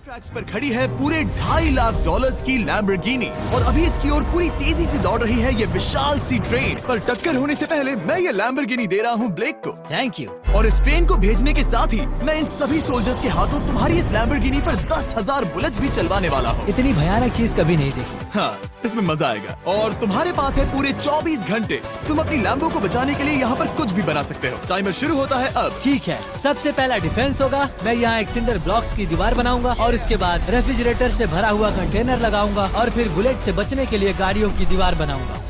Tracks पर खड़ी है पूरे $2.5 लाख की लैम्बोर्गिनी और अभी इसकी ओर पूरी तेजी से दौड़ रही है ये विशाल सी ट्रेन। पर टक्कर होने से पहले मैं ये लैम्बोर्गिनी दे रहा हूँ ब्लेक को। Thank you. और इस ट्रेन को भेजने के साथ ही मैं इन सभी सोल्जर्स के हाथों तुम्हारी इस लैम्बोर्गिनी पर 10,000 बुलेट्स भी चलवाने वाला हूँ। इतनी भयानक चीज कभी नहीं देखी। हाँ, इसमें मजा आएगा। और तुम्हारे पास है पूरे 24 घंटे। तुम अपनी लैम्बो को बचाने के लिए यहाँ पर कुछ भी बना सकते हो। टाइमर शुरू होता है अब। ठीक है, सबसे पहला डिफेंस होगा। मैं यहाँ एक सिंडर ब्लॉक्स की दीवार बनाऊंगा और इसके बाद रेफ्रिजरेटर से भरा हुआ कंटेनर लगाऊंगा और फिर बुलेट से बचने के लिए गाड़ियों की दीवार बनाऊंगा।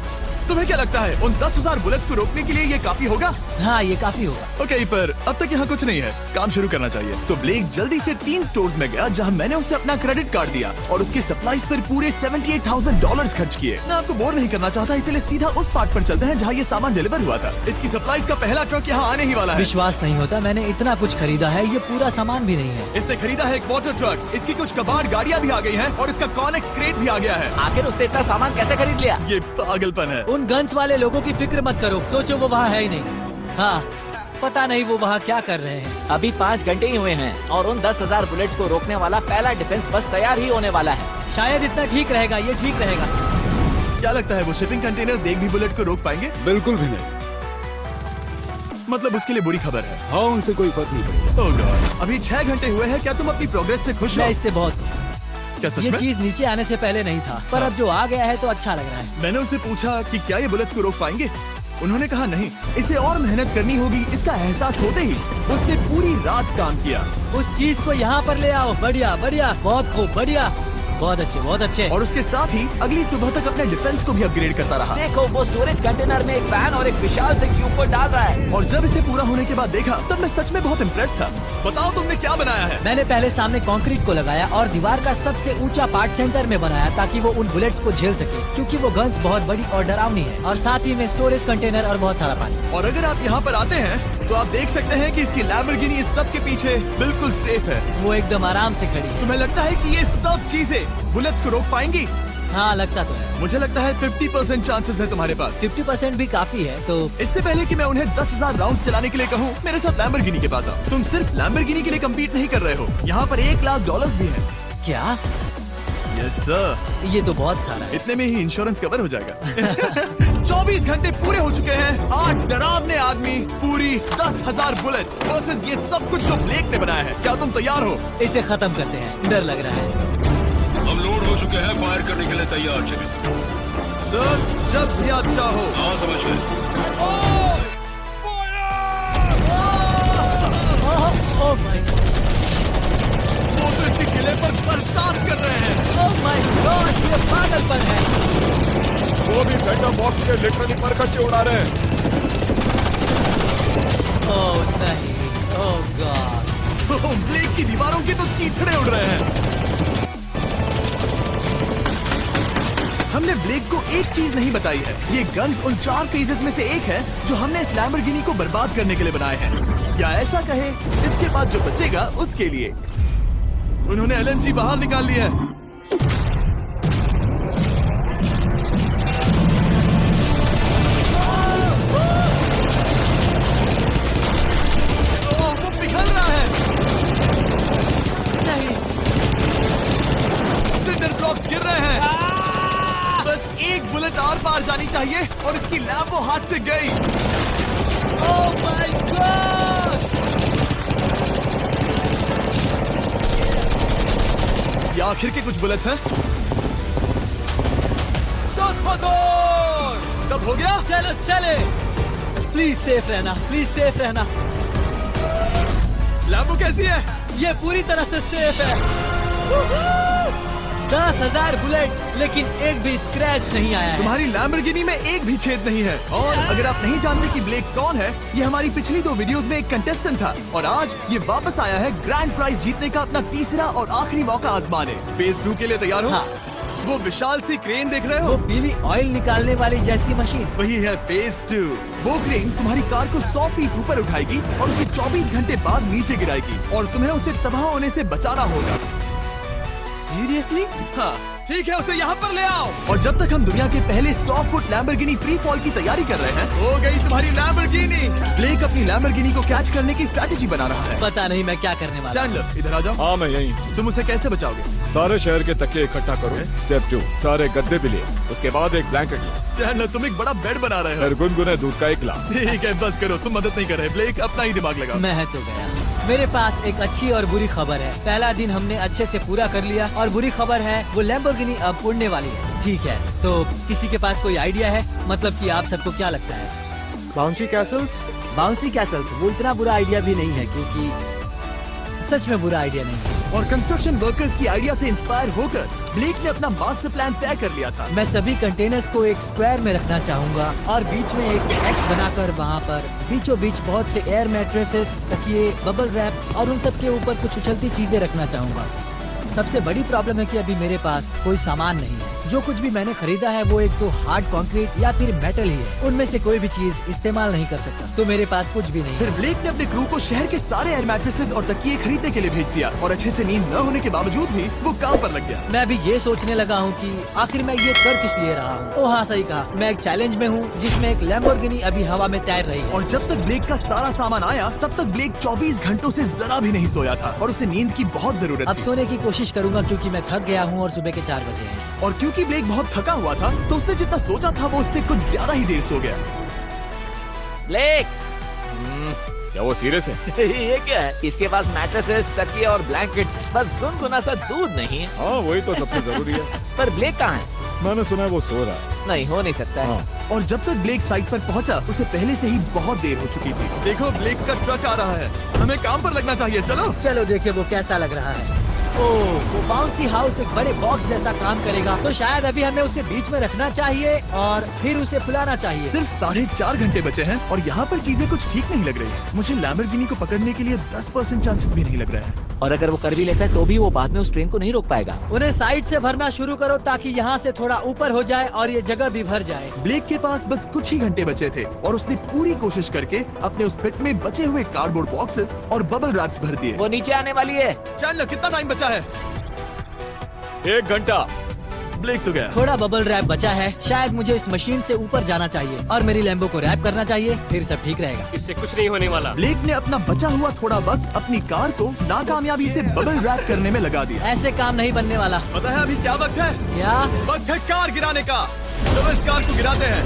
तुम्हें क्या लगता है उन 10,000 बुलेट्स को रोकने के लिए ये काफी होगा? हाँ, ये काफी होगा। ओके, पर अब तक यहाँ कुछ नहीं है, काम शुरू करना चाहिए। तो ब्लेक जल्दी से 3 स्टोर्स में गया जहाँ मैंने उसे अपना क्रेडिट कार्ड दिया और उसके सप्लाईज पर पूरे $78,000 खर्च किए। मैं आपको बोर नहीं करना चाहता, इसलिए सीधा उस पार्ट पर चलते हैं जहाँ ये सामान डिलीवर हुआ था। इसकी सप्लाईज का पहला ट्रक यहाँ आने ही वाला है। विश्वास नहीं होता, मैंने इतना कुछ खरीदा है, ये पूरा सामान भी नहीं है। इसने खरीदा है एक वाटर ट्रक, इसकी कुछ कबाड़ गाड़ियाँ भी आ गई है और इसका कॉनेक्स क्रेट भी आ गया है। आखिर उसने इतना सामान कैसे खरीद लिया? ये पागलपन है। उन गन्स वाले लोगों की फिक्र मत करो, सोचो वो वहाँ है ही नहीं। हाँ, पता नहीं वो वहाँ क्या कर रहे हैं। अभी 5 घंटे ही हुए हैं और उन 10,000 बुलेट्स को रोकने वाला पहला डिफेंस बस तैयार ही होने वाला है। शायद इतना ठीक रहेगा, ये ठीक रहेगा। क्या लगता है वो शिपिंग कंटेनर्स एक भी बुलेट को रोक पाएंगे? बिल्कुल भी नहीं। मतलब उसके लिए बुरी खबर है। हाँ, उनसे कोई फर्क नहीं पड़ेगा। ओह गॉड, अभी 6 घंटे हुए हैं। क्या तुम अपनी प्रोग्रेस से खुश हो? मैं इससे बहुत खुश हूँ। क्या सच ये में? चीज नीचे आने से पहले नहीं था, पर अब जो आ गया है तो अच्छा लग रहा है। मैंने उनसे पूछा कि क्या ये बुलेट्स को रोक पाएंगे। उन्होंने कहा नहीं, इसे और मेहनत करनी होगी। इसका एहसास होते ही उसने पूरी रात काम किया। उस चीज को यहाँ पर ले आओ। बढ़िया बढ़िया, बहुत खूब, बढ़िया, बहुत अच्छे, बहुत अच्छे। और उसके साथ ही अगली सुबह तक अपने डिफेंस को भी अपग्रेड करता रहा। देखो, वो स्टोरेज कंटेनर में एक फैन और एक विशाल से क्यूब को डाल रहा है। और जब इसे पूरा होने के बाद देखा तब मैं सच में बहुत इम्प्रेस था। बताओ तुमने क्या बनाया है? मैंने पहले सामने कंक्रीट को लगाया और दीवार का सबसे ऊंचा पार्ट सेंटर में बनाया ताकि वो उन बुलेट्स को झेल सके, क्योंकि वो गन्स बहुत बड़ी और डरावनी है। और साथ ही में स्टोरेज कंटेनर और बहुत सारा पानी। और अगर आप यहाँ पर आते हैं तो आप देख सकते हैं कि इसकी लैम्बोर्गिनी इस सब के पीछे बिल्कुल सेफ है। वो एकदम आराम से खड़ी है। तुम्हें लगता है कि ये सब चीजें बुलेट्स को रोक पाएंगी? हाँ, लगता तो है। मुझे लगता है 50% चांसेस है तुम्हारे पास। 50% भी काफी है। तो इससे पहले कि मैं उन्हें 10,000 राउंड्स चलाने के लिए कहूँ, मेरे साथ लैम्बोर्गिनी के पास आओ। तुम सिर्फ लैम्बोर्गिनी के लिए कम्पीट नहीं कर रहे हो, यहाँ पर $1 लाख भी है। क्या? Yes sir. ये तो बहुत सारा है। इतने में ही इंश्योरेंस कवर हो जाएगा। 24 घंटे पूरे हो चुके हैं। 8 डरावने आदमी, पूरी 10,000 बुलेट्स वर्सेस ये सब कुछ जो ब्लेक ने बनाया है। क्या तुम तैयार हो? इसे खत्म करते हैं, डर लग रहा है। हम लोड हो चुके हैं, फायर करने के लिए तैयार। चलिए सर, जब भी आप चाहो। हाँ, समझ गए। ओह माय गॉड, वो तो इसके किले पर बरसात कर रहे हैं। ओह माय गॉड, ये पागलपन है। वो भी फेंटा बॉक्स के लिटरली पर कच्चे उड़ा रहे हैं। ओह नहीं, ओह गॉड। ब्लेक की दीवारों के तो चीथड़े उड़ रहे हैं। हमने ब्लेक को एक चीज नहीं बताई है, ये गन्स उन 4 फेजेस में से एक है जो हमने इस लैम्बोर्गिनी को बर्बाद करने के लिए बनाए हैं। या ऐसा कहे, इसके बाद जो बचेगा उसके लिए। उन्होंने LNG बाहर निकाल लिया है। वो पिघल रहा है। नहीं, सिंडर ब्लॉक्स गिर रहे हैं। बस एक बुलेट आर पार जानी चाहिए और इसकी लैम्बो हाथ से गई। Oh my God. ये आखिर के कुछ बुलेट्स हैं। सब हो गया? चलो चले। प्लीज सेफ रहना, प्लीज सेफ रहना। लैम्बो कैसी है? ये पूरी तरह से सेफ है। 10,000 बुलेट्स, लेकिन एक भी स्क्रैच नहीं आया है। तुम्हारी लैम्बोर्गिनी में एक भी छेद नहीं है। और अगर आप नहीं जानते कि ब्लेक कौन है, ये हमारी पिछली 2 वीडियोस में एक कंटेस्टेंट था और आज ये वापस आया है ग्रैंड प्राइज जीतने का अपना तीसरा और आखिरी मौका आजमाने। फेज 2 के लिए तैयार हो? हाँ। वो विशाल सी क्रेन देख रहे वो हो? पीली ऑयल निकालने वाली जैसी मशीन। वही है फेज 2। वो क्रेन तुम्हारी कार को 100 फीट ऊपर उठाएगी और उसे 24 घंटे बाद नीचे गिराएगी और तुम्हें उसे तबाह होने से बचाना होगा। सीरियसली? हाँ, ठीक है, उसे यहाँ पर ले आओ। और जब तक हम दुनिया के पहले 100 फुट लैम्बोर्गिनी फ्री फॉल की तैयारी कर रहे हैं, हो गई तुम्हारी लैम्बोर्गिनी। ब्लेक अपनी लैम्बोर्गिनी को कैच करने की स्ट्रैटेजी बना रहा है। पता नहीं मैं क्या करने वाला हूँ। चैंडलर इधर आ जाओ। हाँ मैं यही हूँ। तुम उसे कैसे बचाओगे? सारे शहर के तकिए इकट्ठा करो। स्टेप 2, सारे गद्दे भी लिए, उसके बाद एक ब्लैंकेट लो। चैंडलर तुम एक बड़ा बेड बना रहे हो। फिर गुनगुने दूध का एक गिलास। ठीक है, बस करो, तुम मदद नहीं कर रहे। ब्लेक अपना ही दिमाग लगाओ। मैं तो गया। मेरे पास एक अच्छी और बुरी खबर है। पहला दिन हमने अच्छे से पूरा कर लिया और बुरी खबर है वो लैम्बोर्गिनी अब उड़ने वाली है। ठीक है, तो किसी के पास कोई आइडिया है? मतलब कि आप सबको क्या लगता है? Bouncy Castle's? बाउंसी कैसल्स वो इतना बुरा आइडिया भी नहीं है, क्योंकि सच में बुरा आइडिया नहीं है। और कंस्ट्रक्शन वर्कर्स की आइडिया से इंस्पायर होकर ब्लेक ने अपना मास्टर प्लान तय कर लिया था। मैं सभी कंटेनर्स को एक स्क्वायर में रखना चाहूँगा और बीच में एक एक्स बनाकर वहाँ पर बीचों बीच बहुत से एयर मैट्रेसेस, तकिए, बबल रैप और उन सब के ऊपर कुछ उछलती चीजें रखना चाहूँगा। सबसे बड़ी प्रॉब्लम है कि अभी मेरे पास कोई सामान नहीं है। जो कुछ भी मैंने खरीदा है वो एक तो हार्ड कंक्रीट या फिर मेटल ही है। उनमें से कोई भी चीज इस्तेमाल नहीं कर सकता, तो मेरे पास कुछ भी नहीं फिर है। ब्लेक ने अपने क्रू को शहर के सारे एयर मैट्रेसेस और तकिए खरीदने के लिए भेज दिया और अच्छे से नींद न होने के बावजूद भी वो काम पर लग गया। मैं अभी ये सोचने लगा हूँ कि आखिर मैं ये कर किस लिए रहा हूँ। ओह हाँ, सही कहा। मैं एक चैलेंज में हूँ जिसमें एक लैम्बोर्गिनी अभी हवा में तैर रही है। और जब तक ब्लेक का सारा सामान आया तब तक ब्लेक 24 घंटों से जरा भी नहीं सोया था और उसे नींद की बहुत जरूरत अब थी। सोने की कोशिश करूंगा क्योंकि मैं थक गया हूँ और सुबह के 4 बजे हैं। और क्योंकि ब्लेक बहुत थका हुआ था तो उसने जितना सोचा था वो उससे कुछ ज्यादा ही देर सो गया। ब्लेक क्या वो सीरियस है? ये क्या है? इसके पास मैट्रेसेस, तकिए और ब्लैंकेट्स, बस गुनगुना सा दूध नहीं है। हाँ वही तो सबसे जरूरी है। पर ब्लेक कहाँ है? मैंने सुना है वो सो रहा है। नहीं, हो नहीं सकता है। हाँ। और जब तक ब्लेक साइट पर पहुंचा उसे पहले से ही बहुत देर हो चुकी थी। देखो ब्लेक का ट्रक आ रहा है, हमें काम पर लगना चाहिए। चलो चलो देखे वो कैसा लग रहा है। ओह, वो बाउंसी हाउस एक बड़े बॉक्स जैसा काम करेगा, तो शायद अभी हमें उसे बीच में रखना चाहिए और फिर उसे फुलाना चाहिए। सिर्फ 4.5 घंटे बचे हैं और यहाँ पर चीजें कुछ ठीक नहीं लग रही है। मुझे लैम्बोर्गिनी को पकड़ने के लिए 10% चांसेस भी नहीं लग रहे हैं। और अगर वो कर भी लेता है तो भी वो बाद में उस ट्रेन को नहीं रोक पाएगा। उन्हें साइड से भरना शुरू करो ताकि यहाँ से थोड़ा ऊपर हो जाए और ये जगह भी भर जाए। ब्लेक के पास बस कुछ ही घंटे बचे थे और उसने पूरी कोशिश करके अपने उस पिट में बचे हुए कार्डबोर्ड बॉक्सेस और बबल रैप्स भर दिए। वो नीचे आने वाली है। चैंडलर कितना टाइम बचा है? 1 घंटा। ब्लेक तो गया। थोड़ा बबल रैप बचा है। शायद मुझे इस मशीन से ऊपर जाना चाहिए और मेरी लैम्बो को रैप करना चाहिए, फिर सब ठीक रहेगा। इससे कुछ नहीं होने वाला। ब्लेक ने अपना बचा हुआ थोड़ा वक्त अपनी कार को नाकामयाबी से बबल रैप करने में लगा दिया। ऐसे काम नहीं बनने वाला। पता है अभी क्या वक्त है? क्या? वक्त है कार गिराने का। चलो इस कार को गिराते हैं।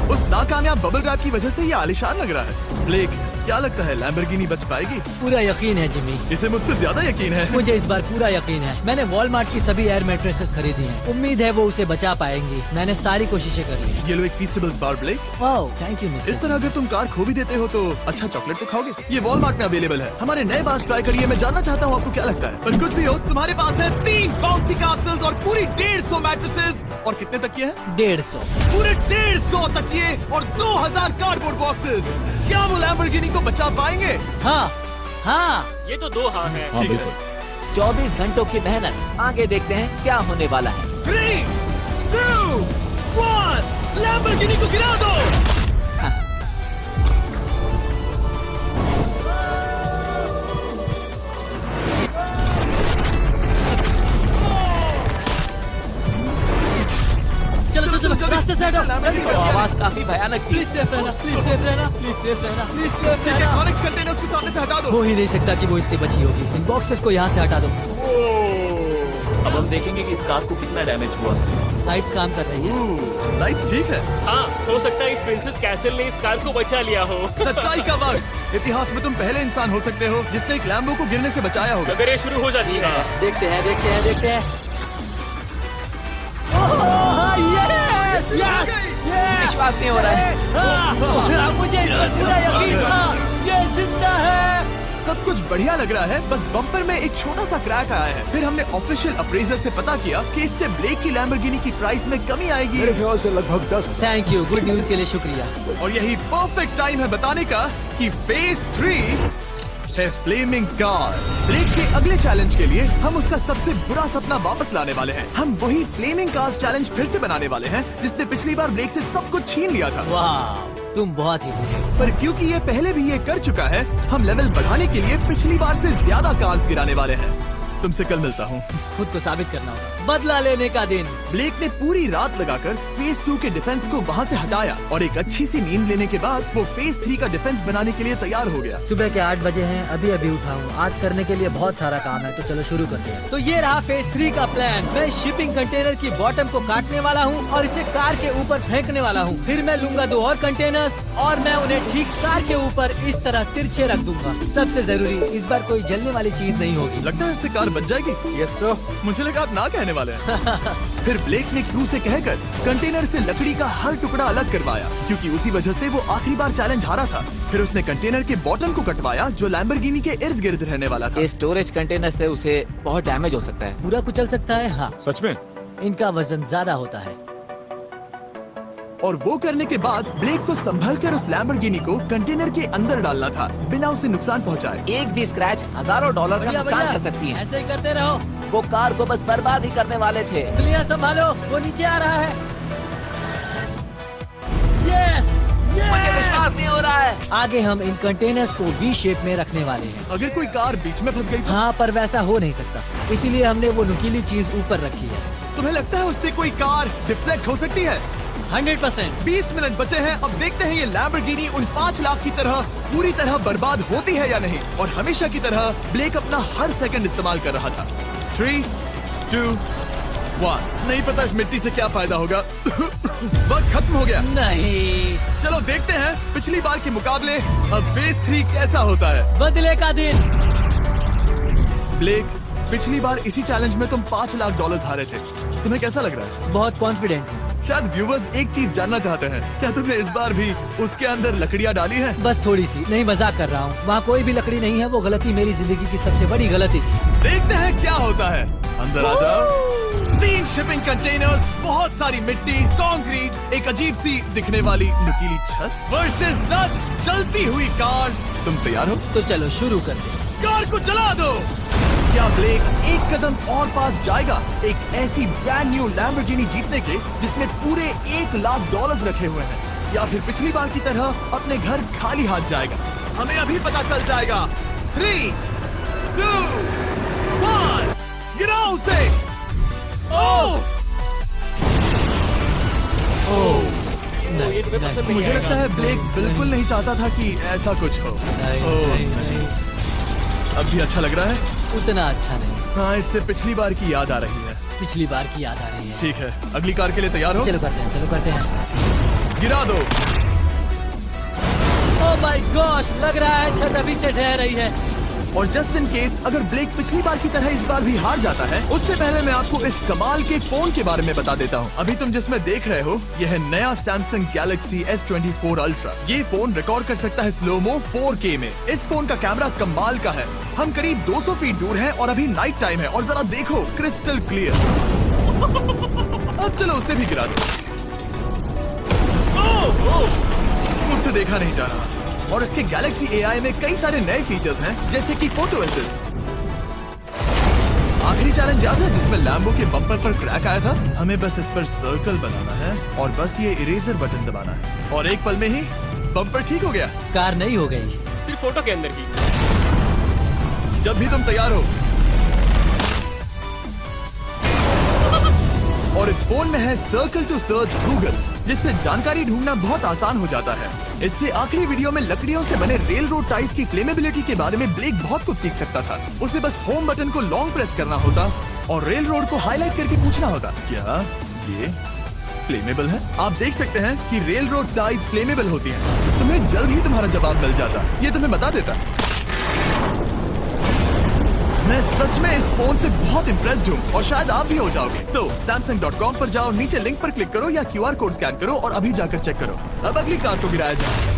उस नाकामयाब बबल रैप की वजह से ये आलिशान लग रहा है। ब्लेक क्या लगता है लैम्बोर्गिनी बच पाएगी? पूरा यकीन है जिमी। इसे मुझसे ज्यादा यकीन है। मुझे इस बार पूरा यकीन है। मैंने वॉलमार्ट की सभी एयर मैट्रेसेस खरीदी हैं। उम्मीद है वो उसे बचा पाएंगी। मैंने सारी कोशिशें कर ली। ये लो एक feasible bar black. Wow, thank you इस मिस्टर। तरह अगर तुम कार खो भी देते हो तो अच्छा चॉकलेट तो खाओगे। ये वॉलमार्ट में अवेलेबल है। हमारे नए बार ट्राई करिए। मैं जानना चाहता हूँ आपको क्या लगता है। पर कुछ भी हो, तुम्हारे पास है 3 बाउंसी कास्टल्स और पूरी 150 मैट्रेसेस और कितने तकिए हैं? 150। पूरे 150 तकिए और 2000 कार्डबोर्ड बॉक्सेस। क्या वो लैम्बोर्गिनी को बचा पाएंगे? हाँ हाँ। ये तो 2 हाँ है। हाँ ठीक है। बिल्कुल। 24 घंटों की मेहनत। आगे देखते हैं क्या होने वाला है। 3, 2, 1 लैम्बोर्गिनी को गिरा दो। चलो चलो चलो, रास्ते से हटो। जल्दी वो करो। आवाज काफी भयानक थी। प्लीज सेफ रहना, प्लीज सेफ रहना, प्लीज सेफ रहना, प्लीज सेफ ठीक है, रहना। कॉनिक्स कंटेनर्स को सामने से हटा दो। हो ही नहीं सकता कि वो इससे बची होगी। इन बॉक्सेस को यहाँ से हटा दो। अब हम देखेंगे कि इस कार को कितना डैमेज हुआ। लाइट्स काम कर रही है। लाइट्स ठीक है। हाँ, हो सकता है इस प्रिंसेस कैसल ने इस कार को बचा लिया हो। सच्चाई का वक्त। इतिहास में तुम पहले इंसान हो सकते हो जिसने एक लैम्बो को गिरने से बचाया होगा। अगर ये शुरू हो जाती है। देखते हैं देखते हैं देखते हैं। ओह, yes! Yes! Yes! विश्वास नहीं हो रहा है। हाँ, मुझे इस पर पूरा यकीन था। ये जिंदा है। सब कुछ बढ़िया लग रहा है, बस बम्पर में एक छोटा सा क्रैक आया है। फिर हमने ऑफिशियल अप्रेजर से पता किया कि इससे ब्लेक की लैम्बोर्गिनी की प्राइस में कमी आएगी। मेरे ख्याल से लगभग 10। थैंक यू, गुड न्यूज के लिए शुक्रिया। और यही परफेक्ट टाइम है बताने का कि फेज 3 है फ्लेमिंग कार। ब्लेक के अगले चैलेंज के लिए हम उसका सबसे बुरा सपना वापस लाने वाले हैं। हम वही फ्लेमिंग कार्स चैलेंज फिर से बनाने वाले हैं जिसने पिछली बार ब्लेक से सब कुछ छीन लिया था। वाह, तुम बहुत ही बुरे हो। पर क्योंकि ये पहले भी ये कर चुका है, हम लेवल बढ़ाने के लिए पिछली बार से ज्यादा कार्स गिराने वाले हैं। तुमसे कल मिलता हूँ। खुद को साबित करना होगा। बदला लेने का दिन। ब्लेक ने पूरी रात लगाकर फेज 2 के डिफेंस को वहाँ से हटाया और एक अच्छी सी नींद लेने के बाद वो फेज 3 का डिफेंस बनाने के लिए तैयार हो गया। सुबह के 8 बजे हैं, अभी अभी उठा हूँ। आज करने के लिए बहुत सारा काम है, तो चलो शुरू करते हैं। तो ये रहा फेज 3 का प्लान। मैं शिपिंग कंटेनर की बॉटम को काटने वाला हूँ और इसे कार के ऊपर फेंकने वाला हूँ। फिर मैं लूंगा 2 और कंटेनर्स और मैं उन्हें ठीक कार के ऊपर इस तरह तिरछे रख दूंगा। सबसे जरूरी, इस बार कोई जलने वाली चीज नहीं होगी। लगता है इससे कार बच जाएगी। Yes sir. मुझे लगा आप ना कहने वाले हैं। फिर ब्लेक ने क्रू से कहकर कंटेनर से लकड़ी का हर टुकड़ा अलग करवाया, क्योंकि उसी वजह से वो आखिरी बार चैलेंज हारा था। फिर उसने कंटेनर के बॉटम को कटवाया जो लैम्बोर्गिनी के इर्द गिर्द रहने वाला था। ये स्टोरेज कंटेनर से उसे बहुत डैमेज हो सकता है। पूरा कुचल सकता है। हाँ, सच में? इनका वजन ज्यादा होता है। और वो करने के बाद ब्लेक को संभल कर उस लैम्बोर्गिनी को कंटेनर के अंदर डालना था बिना उसे नुकसान पहुंचाए। एक भी स्क्रैच हजारों डॉलर का नुकसान कर सकती है। ऐसे ही करते रहो। वो कार को बस बर्बाद ही करने वाले थे। दुनिया संभालो, वो नीचे आ रहा है। यस! मुझे विश्वास नहीं हो रहा है। आगे हम इन कंटेनर्स को वी शेप में रखने वाले हैं। अगर कोई कार बीच में फंस गई तो? हाँ, पर वैसा हो नहीं सकता, इसीलिए हमने वो नुकीली चीज ऊपर रखी है। तुम्हें लगता है उससे कोई कार डिफ्लेक्ट हो सकती है? 100%। 20 मिनट बचे हैं। अब देखते हैं ये लैम्बोर्गिनी उन 5 लाख की तरह पूरी तरह बर्बाद होती है या नहीं। और हमेशा की तरह ब्लेक अपना हर सेकंड इस्तेमाल कर रहा था। 3, 2, 1। नहीं पता इस मिट्टी से क्या फायदा होगा। वक्त खत्म हो गया। नहीं, चलो देखते हैं पिछली बार के मुकाबले अब फेज 3 कैसा होता है। बदले का दिन। ब्लेक, पिछली बार इसी चैलेंज में तुम $5 लाख हारे थे। तुम्हें कैसा लग रहा है? बहुत कॉन्फिडेंट हूँ। शायद व्यूवर्स एक चीज जानना चाहते हैं, क्या तुमने इस बार भी उसके अंदर लकड़ियाँ डाली हैं? बस थोड़ी सी, नहीं मजाक कर रहा हूँ। वहाँ कोई भी लकड़ी नहीं है। वो गलती मेरी जिंदगी की सबसे बड़ी गलती थी। देखते हैं क्या होता है। अंदर आ जाओ। 3 शिपिंग कंटेनर्स, बहुत सारी मिट्टी, कंक्रीट, एक अजीब सी दिखने वाली नुकीली छत वर्सेस 10 चलती हुई कार्स। तुम तैयार हो? तो चलो शुरू करते हैं। कार को चला दो। क्या ब्लेक एक कदम और पास जाएगा एक ऐसी ब्रांड न्यू लैम्बोर्गिनी जीतने के जिसमें पूरे $1 लाख रखे हुए हैं, या फिर पिछली बार की तरह अपने घर खाली हाथ जाएगा? हमें अभी पता चल जाएगा। 3, 2, 1, गिराओ उसे। ओह! नहीं, नहीं, मुझे लगता है ब्लेक बिल्कुल नहीं चाहता था कि ऐसा कुछ हो। नहीं, ओह, नहीं, नहीं, अब भी अच्छा लग रहा है? उतना अच्छा नहीं। हाँ, इससे पिछली बार की याद आ रही है। पिछली बार की याद आ रही है। ठीक है, अगली कार के लिए तैयार हो? चलो करते हैं, चलो करते हैं। गिरा दो। ओह माय गॉश, लग रहा है छत अभी से ढह रही है। और जस्ट इन केस अगर ब्लेक पिछली बार की तरह इस बार भी हार जाता है, उससे पहले मैं आपको इस कमाल के फोन के बारे में बता देता हूँ। अभी तुम जिसमें देख रहे हो यह है नया सैमसंग गैलेक्सी S24 अल्ट्रा। ये फोन रिकॉर्ड कर सकता है स्लोमो 4K में। इस फोन का कैमरा कमाल का है। हम करीब 200 फीट दूर हैं और अभी नाइट टाइम है और जरा देखो, क्रिस्टल क्लियर। अब चलो उसे भी गिरा दो। मुझसे देखा नहीं जा रहा। और इसके गैलेक्सी AI में कई सारे नए फीचर्स हैं, जैसे कि फोटो असिस्ट। आखिरी चैलेंज याद है जिसमें लैम्बो के बम्पर पर क्रैक आया था? हमें बस इस पर सर्कल बनाना है और बस ये इरेजर बटन दबाना है और एक पल में ही बम्पर ठीक हो गया। कार नहीं हो गई, सिर्फ फोटो के अंदर की। जब भी तुम तैयार हो। और इस फोन में है सर्कल टू सर्च गूगल, जिससे जानकारी ढूंढना बहुत आसान हो जाता है। इससे आखिरी वीडियो में लकड़ियों से बने रेल रोड टाइल्स की फ्लेमेबिलिटी के बारे में ब्लेक बहुत कुछ सीख सकता था। उसे बस होम बटन को लॉन्ग प्रेस करना होता और रेल रोड को हाईलाइट करके पूछना होता, क्या ये फ्लेमेबल है? आप देख सकते हैं कि रेल रोड टाइल्स फ्लेमेबल होती हैं। तुम्हें जल्द ही तुम्हारा जवाब मिल जाता। ये तुम्हें बता देता। मैं सच में इस फोन से बहुत इम्प्रेस्ड हूँ और शायद आप भी हो जाओगे। तो Samsung.com पर जाओ, नीचे लिंक पर क्लिक करो या QR कोड स्कैन करो और अभी जाकर चेक करो। अब अगली कार को गिराया जाए।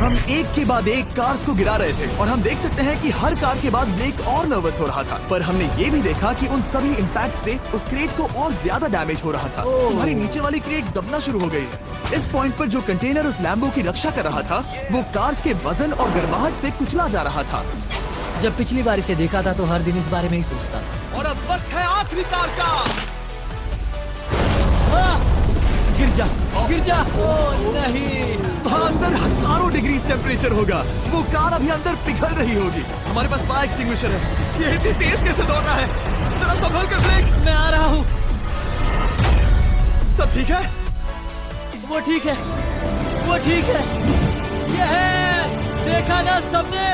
हम एक के बाद एक कार्स को गिरा रहे थे और हम देख सकते हैं कि हर कार के बाद ब्लेक और नर्वस हो रहा था, पर हमने ये भी देखा कि उन सभी इम्पैक्ट से उस क्रेट को और ज्यादा डैमेज हो रहा था। तुम्हारी नीचे वाली क्रेट दबना शुरू हो गई है। इस पॉइंट पर जो कंटेनर उस लैम्बो की रक्षा कर रहा था, वो कार्स के वजन और गर्माहट से कुचला जा रहा था। जब पिछली बार इसे देखा था तो हर दिन इस बारे में ही सोचता था। और अब वक्त है आखिरी कार का। गिर जा ओ नहीं। वहाँ अंदर हजारों डिग्री टेम्परेचर होगा। वो कार अभी अंदर पिघल रही होगी। हमारे पास फायर एक्सटिंग्विशर है। ये इतनी तेज कैसे दौड़ रहा है? जरा संभल कर ब्लेक। मैं आ रहा हूँ। सब ठीक है? वो ठीक है, वो ठीक है। ये है, देखा ना सबने।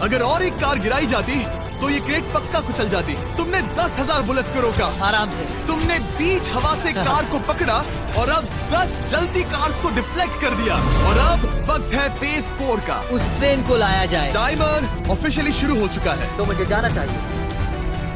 अगर और एक कार गिराई जाती तो ये क्रेट पक्का कुचल जाती। तुमने 10,000 बुलेट्स को रोका। आराम से। तुमने बीच हवा से कार को पकड़ा और अब 10 जलती कार्स को डिफ्लेक्ट कर दिया। और अब वक्त है फेज 4 का। उस ट्रेन को लाया जाए। टाइमर ऑफिशियली शुरू हो चुका है। तो मुझे जाना चाहिए।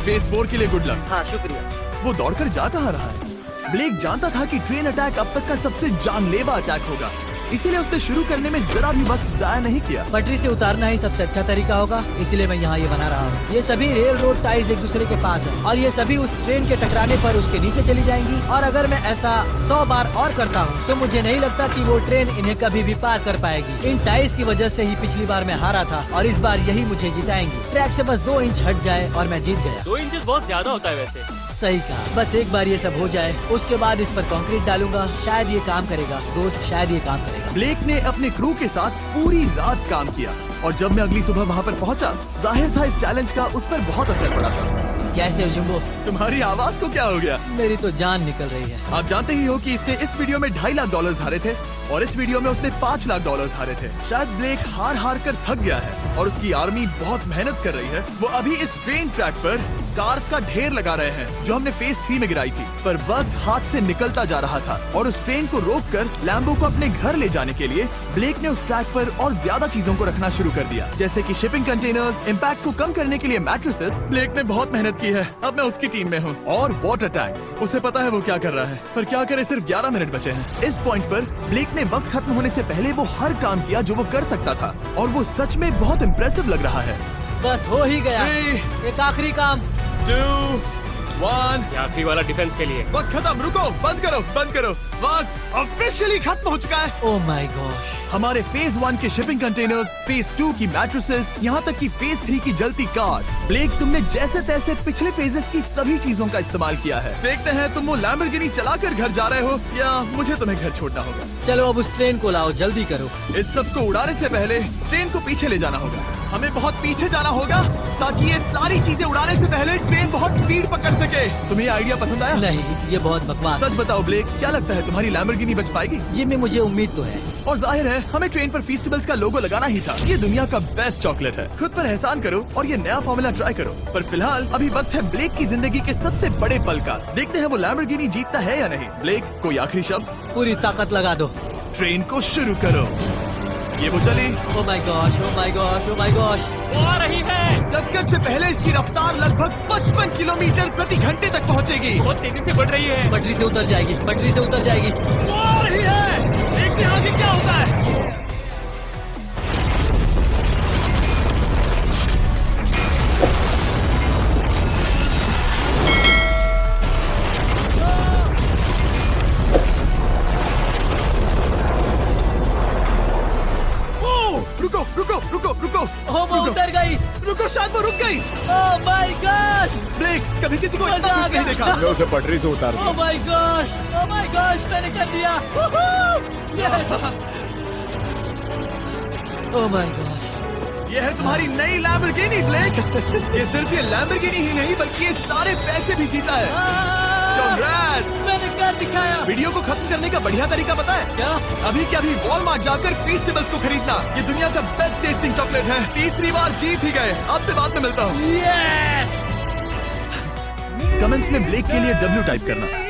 फेज 4 के लिए गुड लक। हाँ शुक्रिया। वो दौड़कर जा कहाँ रहा है? ब्लेक जानता था कि ट्रेन अटैक अब तक का सबसे जानलेवा अटैक होगा, इसीलिए उसने शुरू करने में जरा भी वक्त जाया नहीं किया। पटरी से उतारना ही सबसे अच्छा तरीका होगा, इसलिए मैं यहाँ ये बना रहा हूँ। ये सभी रेल रोड टाइज एक दूसरे के पास है और ये सभी उस ट्रेन के टकराने पर उसके नीचे चली जाएंगी। और अगर मैं ऐसा 100 बार और करता हूँ तो मुझे नहीं लगता कि वो ट्रेन इन्हें कभी भी पार कर पाएगी। इन टाइज की वजह से ही पिछली बार मैं हारा था और इस बार यही मुझे जिताएंगी। ट्रैक से बस 2 इंच हट जाए और मैं जीत गया। 2 इंच बहुत ज्यादा होता है वैसे। सही कहा। बस एक बार ये सब हो जाए, उसके बाद इस पर कंक्रीट डालूंगा। शायद ये काम करेगा दोस्त, शायद ये काम करेगा। ब्लेक ने अपने क्रू के साथ पूरी रात काम किया और जब मैं अगली सुबह वहाँ पर पहुँचा, जाहिर था इस चैलेंज का उस पर बहुत असर पड़ा था। कैसे हो जुम्बो? तुम्हारी आवाज को क्या हो गया? मेरी तो जान निकल रही है। आप जानते ही हो कि इसने इस वीडियो में $2.5 लाख हारे थे और इस वीडियो में उसने $5 लाख हारे थे। शायद ब्लेक हार कर थक गया है और उसकी आर्मी बहुत मेहनत कर रही है। वो अभी इस ट्रेन ट्रैक पर कार्स का ढेर लगा रहे हैं जो हमने फेज 3 में गिराई थी, पर वक्त हाथ से निकलता जा रहा था और उस ट्रेन को रोककर लैम्बो को अपने घर ले जाने के लिए ब्लेक ने उस ट्रैक पर और ज्यादा चीजों को रखना शुरू कर दिया, जैसे कि शिपिंग कंटेनर्स, इम्पैक्ट को कम करने के लिए मैट्रेसेस। ब्लेक ने बहुत मेहनत की है, अब मैं उसकी टीम में हूँ। और वाटर टैंक्स, उसे पता है वो क्या कर रहा है, पर क्या करे, सिर्फ 11 मिनट बचे हैं। इस पॉइंट पर ब्लेक ने वक्त खत्म होने से पहले वो हर काम किया जो वो कर सकता था और वो सच में बहुत इम्प्रेसिव लग रहा है। बस हो ही गया। 3, एक आखिरी काम। 2, 1। ये आखिरी वाला डिफेंस के लिए। वक्त खत्म, रुको, बंद करो। वक्त ऑफिशियली खत्म हो चुका है। Oh my gosh. हमारे फेज 1 के शिपिंग कंटेनर्स, फेज 2 की मैट्रेसेस, यहाँ तक कि फेज 3 की जलती कार्स। ब्लेक, तुमने जैसे तैसे पिछले फेजेस की सभी चीजों का इस्तेमाल किया है। देखते हैं तुम वो लैम्बोर्गिनी चलाकर घर जा रहे हो या मुझे तुम्हें घर छोड़ना होगा। चलो अब उस ट्रेन को लाओ, जल्दी करो। इस सब को उड़ाने से पहले ट्रेन को पीछे ले जाना होगा। हमें बहुत पीछे जाना होगा ताकि ये सारी चीजें उड़ाने से पहले ट्रेन बहुत स्पीड पकड़ सके। तुम्हें ये आइडिया पसंद आया? नहीं, ये बहुत बकवास। सच बताओ ब्लेक, क्या लगता है तुम्हारी लैम्बोर्गिनी बच पाएगी? जिम्मी, मुझे उम्मीद तो है। और जाहिर है हमें ट्रेन पर फेस्टिवल्स का लोगो लगाना ही था। ये दुनिया का बेस्ट चॉकलेट है। खुद पर एहसान करो और ये नया फॉर्मूला ट्राई करो। पर फिलहाल अभी वक्त है ब्लेक की जिंदगी के सबसे बड़े पल का। देखते हैं वो लैम्बोर्गिनी जीतता है या नहीं। ब्लेक, कोई आखिरी शब्द? पूरी ताकत लगा दो। ट्रेन को शुरू करो। ये वो चली। Oh my gosh, oh my gosh, oh my gosh. वो आ रही है। टक्कर से पहले इसकी रफ्तार लगभग 55 किलोमीटर प्रति घंटे तक पहुंचेगी। बहुत तेजी से बढ़ रही है। पटरी से उतर जाएगी, पटरी से उतर जाएगी। वो आ रही है। देखते हैं आगे क्या होता है। रुको। ओह, वो उतर गई। रुको, शायद वो रुक गई। Oh my gosh. ब्लेक, कभी किसी को इतना खुश नहीं देखा। मैं उसे पटरी से उतार ओह दूं। My gosh, oh my gosh, मैंने कर दिया। Oh my gosh. ये है तुम्हारी नई लैम्बोर्गिनी ब्लेक। ये सिर्फ ये लैम्बोर्गिनी ही नहीं बल्कि ये सारे पैसे भी जीता है। Congrats! मैंने कर दिखाया। वीडियो को खत्म करने का बढ़िया तरीका पता है क्या? अभी के अभी वॉलमार्ट जाकर फेस्टिवल्स को खरीदना। ये दुनिया का बेस्ट टेस्टिंग चॉकलेट है। तीसरी बार जीत ही गए। आपसे बाद में मिलता हूँ। Yes! कमेंट्स में ब्लेक के लिए W टाइप करना।